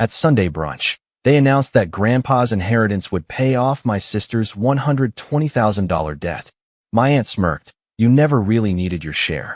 At Sunday brunch, they announced that Grandpa's inheritance would pay off my sister's $120,000 debt. My aunt smirked. You never really needed your share.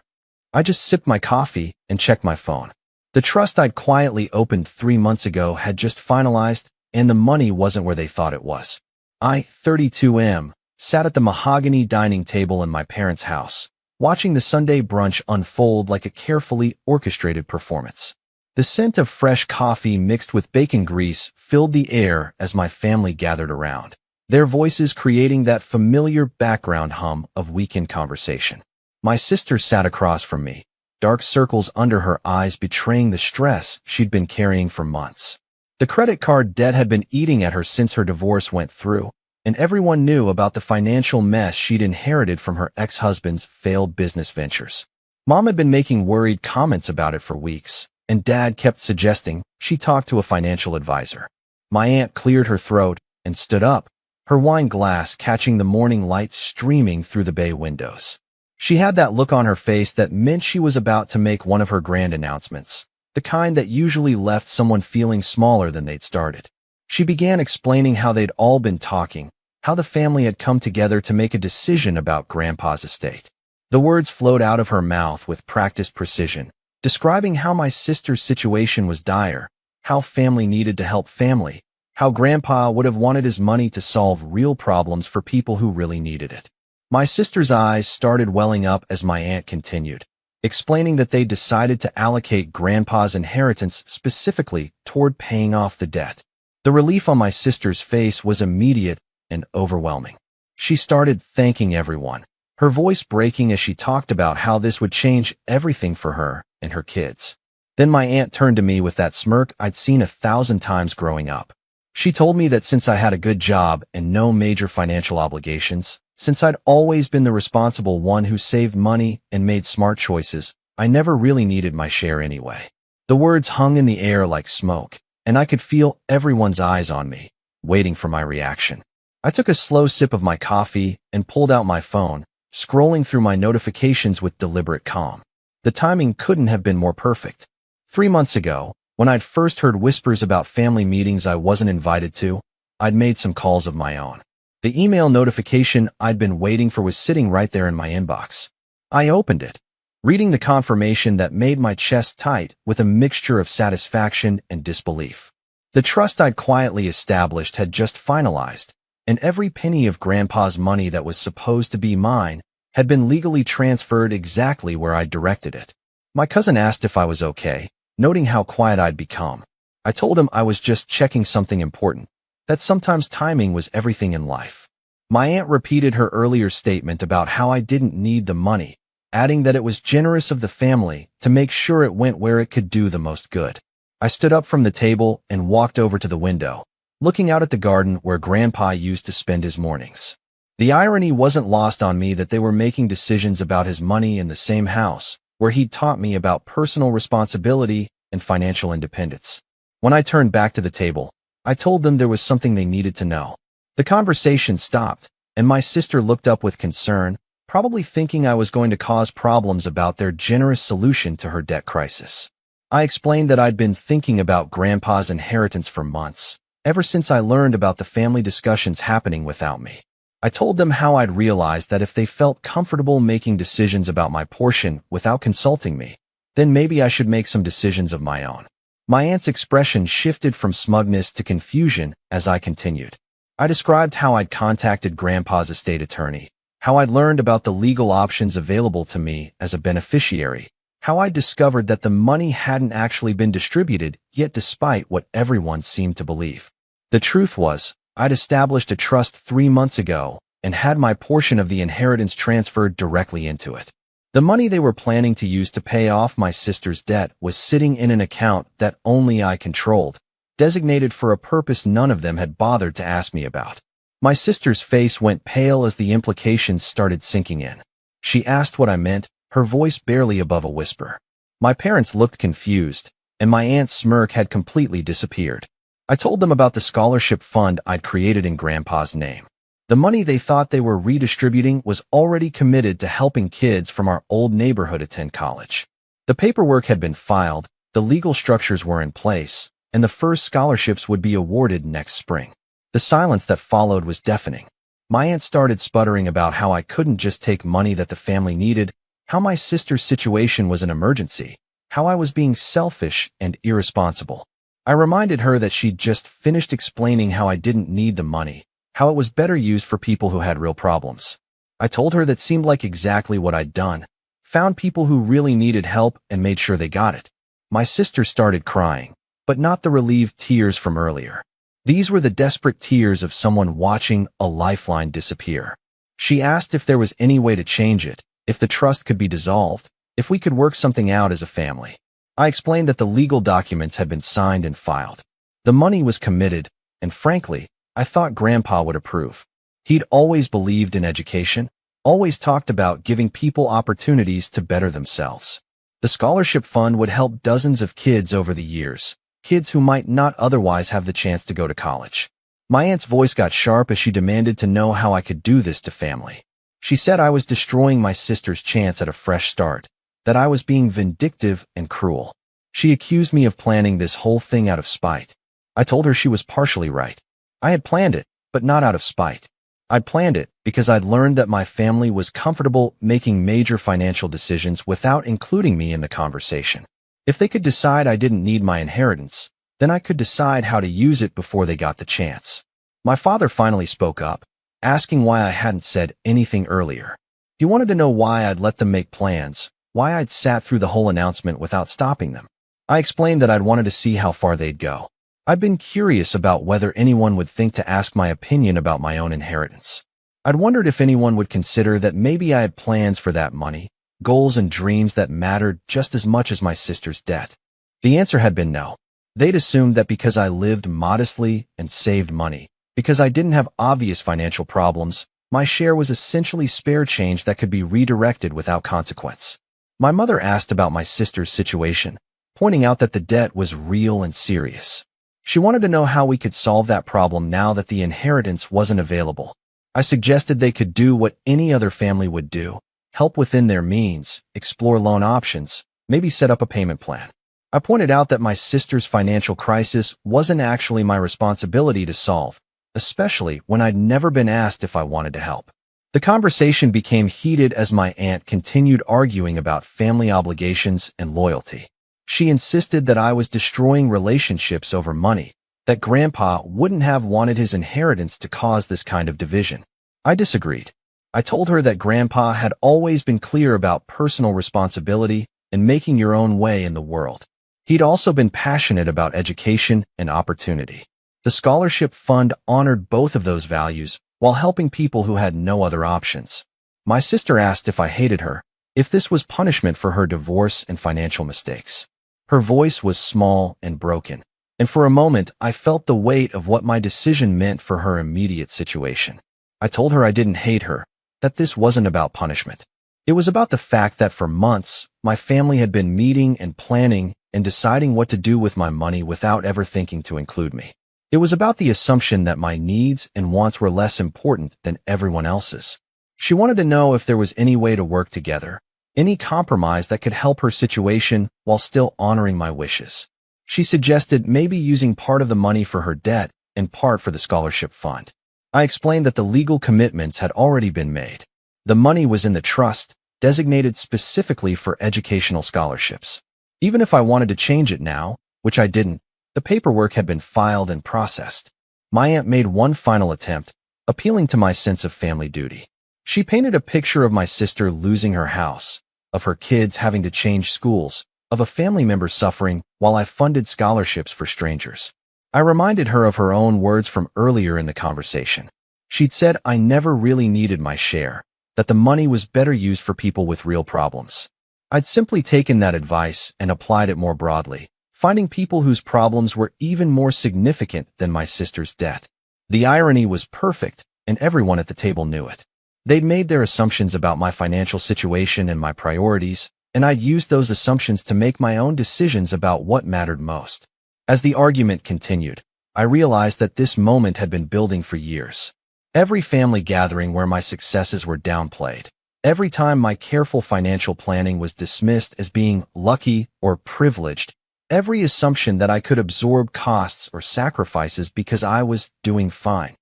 I just sipped my coffee and checked my phone. The trust I'd quietly opened 3 months ago had just finalized, and the money wasn't where they thought it was. I, 32M, sat at the mahogany dining table in my parents' house, watching the Sunday brunch unfold like a carefully orchestrated performance. The scent of fresh coffee mixed with bacon grease filled the air as my family gathered around, their voices creating that familiar background hum of weekend conversation. My sister sat across from me, dark circles under her eyes betraying the stress she'd been carrying for months. The credit card debt had been eating at her since her divorce went through, and everyone knew about the financial mess she'd inherited from her ex-husband's failed business ventures. Mom had been making worried comments about it for weeks, and Dad kept suggesting she talk to a financial advisor. My aunt cleared her throat and stood up, her wine glass catching the morning light streaming through the bay windows. She had that look on her face that meant she was about to make one of her grand announcements, the kind that usually left someone feeling smaller than they'd started. She began explaining how they'd all been talking, how the family had come together to make a decision about Grandpa's estate. The words flowed out of her mouth with practiced precision, describing how my sister's situation was dire, how family needed to help family, how Grandpa would have wanted his money to solve real problems for people who really needed it. My sister's eyes started welling up as my aunt continued, explaining that they decided to allocate Grandpa's inheritance specifically toward paying off the debt. The relief on my sister's face was immediate and overwhelming. She started thanking everyone, her voice breaking as she talked about how this would change everything for her and her kids. Then my aunt turned to me with that smirk I'd seen 1,000 times growing up. She told me that since I had a good job and no major financial obligations, since I'd always been the responsible one who saved money and made smart choices, I never really needed my share anyway. The words hung in the air like smoke, and I could feel everyone's eyes on me, waiting for my reaction. I took a slow sip of my coffee and pulled out my phone, scrolling through my notifications with deliberate calm. The timing couldn't have been more perfect. 3 months ago, when I'd first heard whispers about family meetings I wasn't invited to, I'd made some calls of my own. The email notification I'd been waiting for was sitting right there in my inbox. I opened it, reading the confirmation that made my chest tight with a mixture of satisfaction and disbelief. The trust I'd quietly established had just finalized, and every penny of Grandpa's money that was supposed to be mine had been legally transferred exactly where I'd directed it. My cousin asked if I was okay, noting how quiet I'd become. I told him I was just checking something important, that sometimes timing was everything in life. My aunt repeated her earlier statement about how I didn't need the money, adding that it was generous of the family to make sure it went where it could do the most good. I stood up from the table and walked over to the window, looking out at the garden where Grandpa used to spend his mornings. The irony wasn't lost on me that they were making decisions about his money in the same house where he'd taught me about personal responsibility and financial independence. When I turned back to the table, I told them there was something they needed to know. The conversation stopped, and my sister looked up with concern, probably thinking I was going to cause problems about their generous solution to her debt crisis. I explained that I'd been thinking about Grandpa's inheritance for months, ever since I learned about the family discussions happening without me. I told them how I'd realized that if they felt comfortable making decisions about my portion without consulting me, then maybe I should make some decisions of my own. My aunt's expression shifted from smugness to confusion as I continued. I described how I'd contacted Grandpa's estate attorney, how I'd learned about the legal options available to me as a beneficiary, how I'd discovered that the money hadn't actually been distributed yet despite what everyone seemed to believe. The truth was, I'd established a trust 3 months ago and had my portion of the inheritance transferred directly into it. The money they were planning to use to pay off my sister's debt was sitting in an account that only I controlled, designated for a purpose none of them had bothered to ask me about. My sister's face went pale as the implications started sinking in. She asked what I meant, her voice barely above a whisper. My parents looked confused, and my aunt's smirk had completely disappeared. I told them about the scholarship fund I'd created in Grandpa's name. The money they thought they were redistributing was already committed to helping kids from our old neighborhood attend college. The paperwork had been filed, the legal structures were in place, and the first scholarships would be awarded next spring. The silence that followed was deafening. My aunt started sputtering about how I couldn't just take money that the family needed, how my sister's situation was an emergency, how I was being selfish and irresponsible. I reminded her that she'd just finished explaining how I didn't need the money, how it was better used for people who had real problems. I told her that seemed like exactly what I'd done, found people who really needed help and made sure they got it. My sister started crying, but not the relieved tears from earlier. These were the desperate tears of someone watching a lifeline disappear. She asked if there was any way to change it, if the trust could be dissolved, if we could work something out as a family. I explained that the legal documents had been signed and filed. The money was committed, and frankly, I thought Grandpa would approve. He'd always believed in education, always talked about giving people opportunities to better themselves. The scholarship fund would help dozens of kids over the years, kids who might not otherwise have the chance to go to college. My aunt's voice got sharp as she demanded to know how I could do this to family. She said I was destroying my sister's chance at a fresh start, that I was being vindictive and cruel. She accused me of planning this whole thing out of spite. I told her she was partially right. I had planned it, but not out of spite. I'd planned it because I'd learned that my family was comfortable making major financial decisions without including me in the conversation. If they could decide I didn't need my inheritance, then I could decide how to use it before they got the chance. My father finally spoke up, asking why I hadn't said anything earlier. He wanted to know why I'd let them make plans, why I'd sat through the whole announcement without stopping them. I explained that I'd wanted to see how far they'd go. I'd been curious about whether anyone would think to ask my opinion about my own inheritance. I'd wondered if anyone would consider that maybe I had plans for that money, goals and dreams that mattered just as much as my sister's debt. The answer had been no. They'd assumed that because I lived modestly and saved money, because I didn't have obvious financial problems, my share was essentially spare change that could be redirected without consequence. My mother asked about my sister's situation, pointing out that the debt was real and serious. She wanted to know how we could solve that problem now that the inheritance wasn't available. I suggested they could do what any other family would do, help within their means, explore loan options, maybe set up a payment plan. I pointed out that my sister's financial crisis wasn't actually my responsibility to solve, especially when I'd never been asked if I wanted to help. The conversation became heated as my aunt continued arguing about family obligations and loyalty. She insisted that I was destroying relationships over money, that Grandpa wouldn't have wanted his inheritance to cause this kind of division. I disagreed. I told her that Grandpa had always been clear about personal responsibility and making your own way in the world. He'd also been passionate about education and opportunity. The scholarship fund honored both of those values while helping people who had no other options. My sister asked if I hated her, if this was punishment for her divorce and financial mistakes. Her voice was small and broken, and for a moment I felt the weight of what my decision meant for her immediate situation. I told her I didn't hate her, that this wasn't about punishment. It was about the fact that for months, my family had been meeting and planning and deciding what to do with my money without ever thinking to include me. It was about the assumption that my needs and wants were less important than everyone else's. She wanted to know if there was any way to work together, any compromise that could help her situation while still honoring my wishes. She suggested maybe using part of the money for her debt and part for the scholarship fund. I explained that the legal commitments had already been made. The money was in the trust, designated specifically for educational scholarships. Even if I wanted to change it now, which I didn't, the paperwork had been filed and processed. My aunt made one final attempt, appealing to my sense of family duty. She painted a picture of my sister losing her house, of her kids having to change schools, of a family member suffering while I funded scholarships for strangers. I reminded her of her own words from earlier in the conversation. She'd said I never really needed my share, that the money was better used for people with real problems. I'd simply taken that advice and applied it more broadly, finding people whose problems were even more significant than my sister's debt. The irony was perfect, and everyone at the table knew it. They'd made their assumptions about my financial situation and my priorities, and I'd used those assumptions to make my own decisions about what mattered most. As the argument continued, I realized that this moment had been building for years. Every family gathering where my successes were downplayed, every time my careful financial planning was dismissed as being lucky or privileged, every assumption that I could absorb costs or sacrifices because I was doing fine.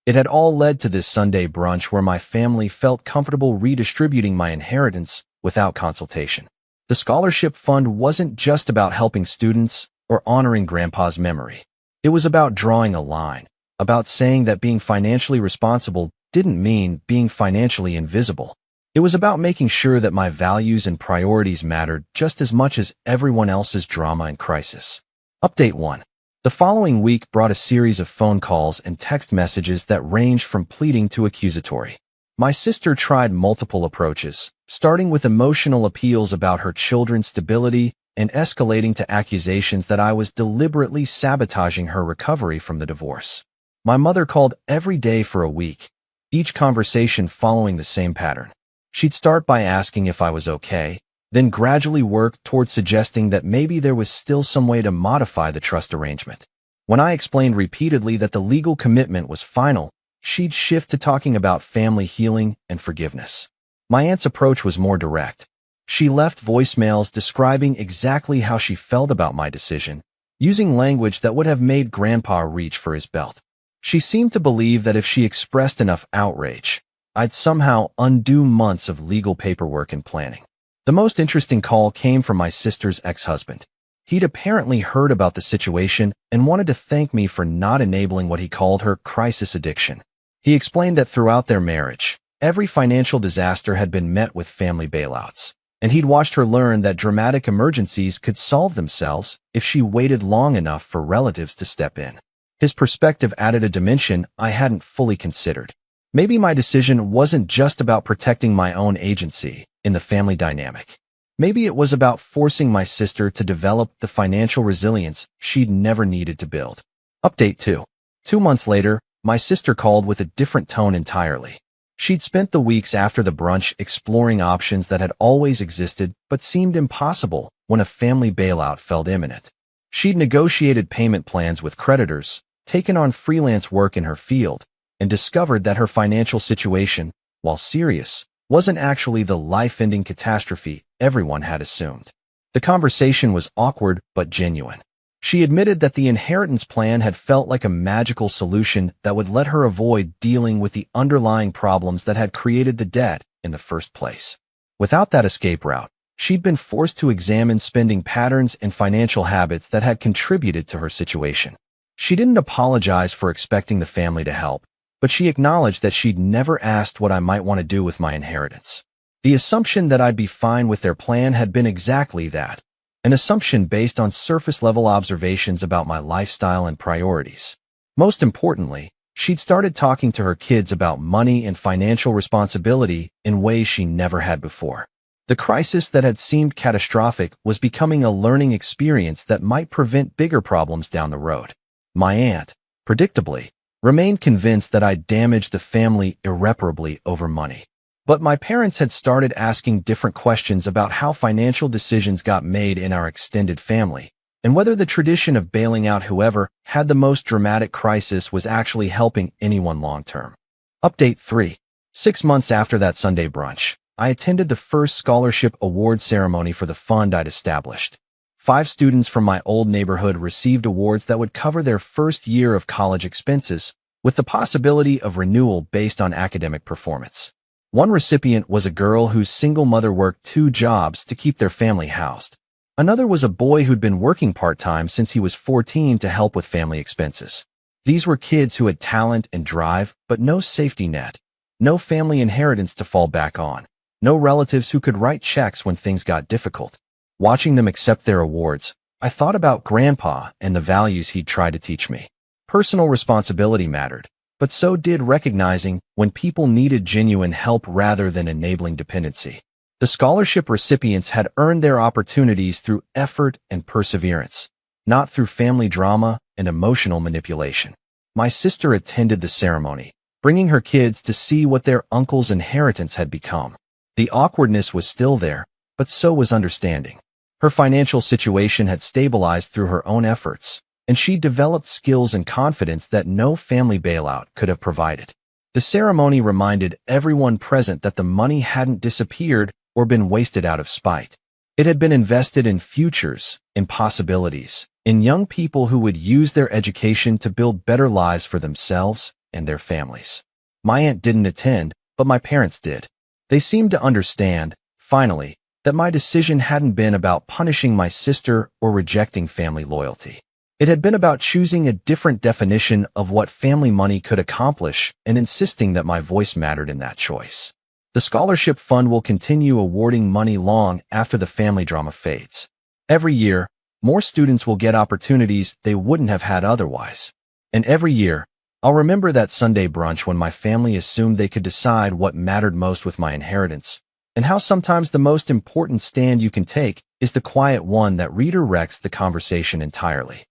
It had all led to this Sunday brunch where my family felt comfortable redistributing my inheritance without consultation. The scholarship fund wasn't just about helping students or honoring Grandpa's memory. It was about drawing a line, about saying that being financially responsible didn't mean being financially invisible. It was about making sure that my values and priorities mattered just as much as everyone else's drama and crisis. Update 1. The following week brought a series of phone calls and text messages that ranged from pleading to accusatory. My sister tried multiple approaches, starting with emotional appeals about her children's stability and escalating to accusations that I was deliberately sabotaging her recovery from the divorce. My mother called every day for a week, each conversation following the same pattern. She'd start by asking if I was okay, then gradually work toward suggesting that maybe there was still some way to modify the trust arrangement. When I explained repeatedly that the legal commitment was final, she'd shift to talking about family healing and forgiveness. My aunt's approach was more direct. She left voicemails describing exactly how she felt about my decision, using language that would have made Grandpa reach for his belt. She seemed to believe that if she expressed enough outrage, I'd somehow undo months of legal paperwork and planning. The most interesting call came from my sister's ex-husband. He'd apparently heard about the situation and wanted to thank me for not enabling what he called her crisis addiction. He explained that throughout their marriage, every financial disaster had been met with family bailouts, and he'd watched her learn that dramatic emergencies could solve themselves if she waited long enough for relatives to step in. His perspective added a dimension I hadn't fully considered. Maybe my decision wasn't just about protecting my own agency in the family dynamic. Maybe it was about forcing my sister to develop the financial resilience she'd never needed to build. Update 2. 2 months later, my sister called with a different tone entirely. She'd spent the weeks after the brunch exploring options that had always existed but seemed impossible when a family bailout felt imminent. She'd negotiated payment plans with creditors, taken on freelance work in her field, and discovered that her financial situation, while serious, wasn't actually the life-ending catastrophe everyone had assumed. The conversation was awkward but genuine. She admitted that the inheritance plan had felt like a magical solution that would let her avoid dealing with the underlying problems that had created the debt in the first place. Without that escape route, she'd been forced to examine spending patterns and financial habits that had contributed to her situation. She didn't apologize for expecting the family to help, but she acknowledged that she'd never asked what I might want to do with my inheritance. The assumption that I'd be fine with their plan had been exactly that, an assumption based on surface-level observations about my lifestyle and priorities. Most importantly, she'd started talking to her kids about money and financial responsibility in ways she never had before. The crisis that had seemed catastrophic was becoming a learning experience that might prevent bigger problems down the road. My aunt, predictably, remained convinced that I'd damaged the family irreparably over money. But my parents had started asking different questions about how financial decisions got made in our extended family, and whether the tradition of bailing out whoever had the most dramatic crisis was actually helping anyone long-term. Update 3. 6 months after that Sunday brunch, I attended the first scholarship award ceremony for the fund I'd established. 5 students from my old neighborhood received awards that would cover their first year of college expenses, with the possibility of renewal based on academic performance. One recipient was a girl whose single mother worked 2 jobs to keep their family housed. Another was a boy who'd been working part-time since he was 14 to help with family expenses. These were kids who had talent and drive, but no safety net, no family inheritance to fall back on, no relatives who could write checks when things got difficult. Watching them accept their awards, I thought about Grandpa and the values he'd tried to teach me. Personal responsibility mattered, but so did recognizing when people needed genuine help rather than enabling dependency. The scholarship recipients had earned their opportunities through effort and perseverance, not through family drama and emotional manipulation. My sister attended the ceremony, bringing her kids to see what their uncle's inheritance had become. The awkwardness was still there, but so was understanding. Her financial situation had stabilized through her own efforts, and she developed skills and confidence that no family bailout could have provided. The ceremony reminded everyone present that the money hadn't disappeared or been wasted out of spite. It had been invested in futures, in possibilities, in young people who would use their education to build better lives for themselves and their families. My aunt didn't attend, but my parents did. They seemed to understand, finally, that my decision hadn't been about punishing my sister or rejecting family loyalty. It had been about choosing a different definition of what family money could accomplish and insisting that my voice mattered in that choice. The scholarship fund will continue awarding money long after the family drama fades. Every year, more students will get opportunities they wouldn't have had otherwise. And every year, I'll remember that Sunday brunch when my family assumed they could decide what mattered most with my inheritance, and how sometimes the most important stand you can take is the quiet one that redirects the conversation entirely.